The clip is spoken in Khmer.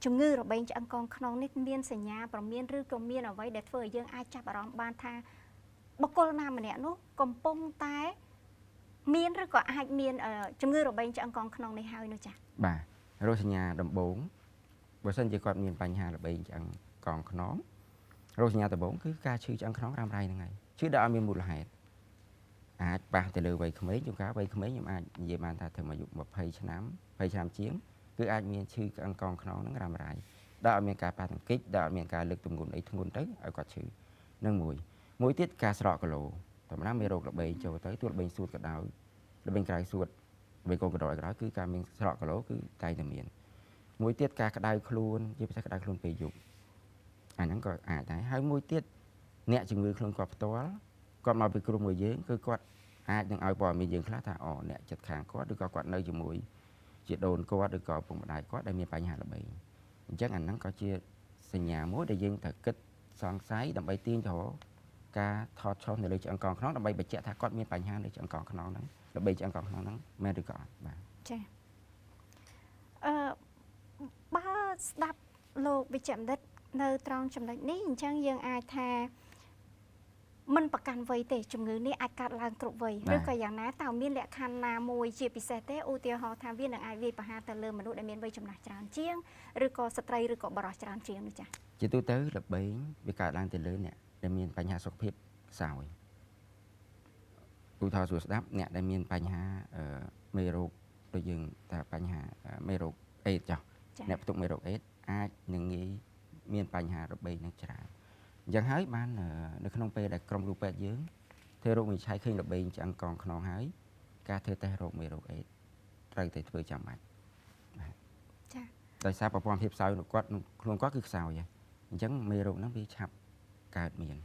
ជំងឺរបេងឆ្អឹងកងខ្នងនេះមានសញ្ញាប្រមានឬក៏មានអ្វីដែលធ្វើឲ្យយើងអាចចាប់អារម្មណ៍បានថាបុគ្គលណាម្នាក់នោះកំពុងតែមានឬក៏អាចមានជំងឺរបេងឆ្អឹងកងខ្នងនេះហើយនោះចា៎បាទរោគសញ្ញាដំបូងបើសិនជាគាត់មានបញ្ហារបេងឆ្អឹងកងខ្នងរោគសញ្ញាដំបូងគឺការឈឺឆ្អឹងខ្នងរ៉ាំរ៉ៃហ្នឹងហើយឈឺដែលអត់មានមូលហេតុអាចប៉ះទៅលើវ័យក្មេងជួនកាលវ័យក្មេងខ្ញុំអាចនិយាយបានថាត្រឹមអាយុ20ឆ្នាំជាងគឺអាចមានឈឺឆ្អឹងកងខ្នងហ្នឹងរ៉ាំរ៉ៃដែលអត់មានការប៉ះទង្គិចដែលអត់មានការលើកទម្ងន់អីធ្ងន់ទៅឲ្យគាត់ឈឺនឹងមួយទៀតការស្រកគីឡូធម្មតាមានរោគរបេងចូលទៅទោះរបេងសួតក៏ដោយរបេងក្រៅសួតរបេងកូនកណ្ដុរឲ្យក្រោយគឺការមានស្រកគីឡូគឺតែងតែមានមួយទៀតការក្តៅខ្លួនជាពិសេសក្តៅខ្លួនពេលយប់អាហ្នឹងក៏អាចដែរហើយមួយទៀតអ្នកជំងឺខ្លួនគាត់ផ្ទាល់គាត់មកពីក្រុមមួយយើងគឺគាត់អាចនឹងឲ្យព័ត៌មានយើងខ្លះថាអ្នកចិត្តខាងគាត់ឬក៏គាត់នៅជាមួយជាដូនគាត់ឬក៏ពុកម្ដាយគាត់ដែលមានបញ្ហារបេងអញ្ចឹងអាហ្នឹងក៏ជាសញ្ញាមួយដែលយើងត្រូវគិតសង្ស័យដើម្បីទាញទៅការថតឆុសនៅលើឆ្អឹងកងខ្នងដើម្បីបញ្ជាក់ថាគាត់មានបញ្ហានៅឆ្អឹងកងខ្នងហ្នឹងរបេងឆ្អឹងកងខ្នងហ្នឹងមែនឬក៏អត់បាទចា៎បើស្ដាប់លោកវិជ្ជបណ្ឌិតនៅត្រង់ចំណុចនេះអញ្ចឹងយើងអាចថាមិនប្រកាន់វ័យទេជំងឺនេះអាចកើតឡើងគ្រប់វ័យឬក៏យ៉ាងណាតើមានលក្ខខណ្ឌណាមួយជាពិសេសទេឧទាហរណ៍ថាវានឹងអាចវាយប្រហារទៅលើមនុស្សដែលមានវ័យចំណាស់ច្រើនជាងឬក៏ស្ត្រីឬក៏បុរសច្រើនជាងនោះចា៎ជាទូទៅរបេងវាកើតឡើងទៅលើអ្នកដែលមានបញ្ហាសុខភាពខ្សោយឧទាហរណ៍សួរស្ដាប់អ្នកដែលមានបញ្ហាមេរោគដូចយើងថាបញ្ហាមេរោគអេដចុះអ្នកផ្ទុកមេរោគអេដអាចនឹងងាយមានបញ្ហារបេងនឹងច្រើនអញ្ចឹងហើយបាននៅក្នុងពេលដែលក្រុមគ្រូពេទ្យយើងធ្វើរោគវិនិច្ឆ័យឃើញរបេងឆ្អឹងកងខ្នងហើយការធ្វើតេស្តរោគមេរោគអេដត្រូវតែធ្វើចាំបាច់បាទចា៎ដោយសារប្រព័ន្ធភាពខ្សោយរបស់គាត់ខ្លួនគាត់គឺខ្សោយហើយអញ្ចឹងមេរោគហ្នឹងវាឆាប់កើតមាន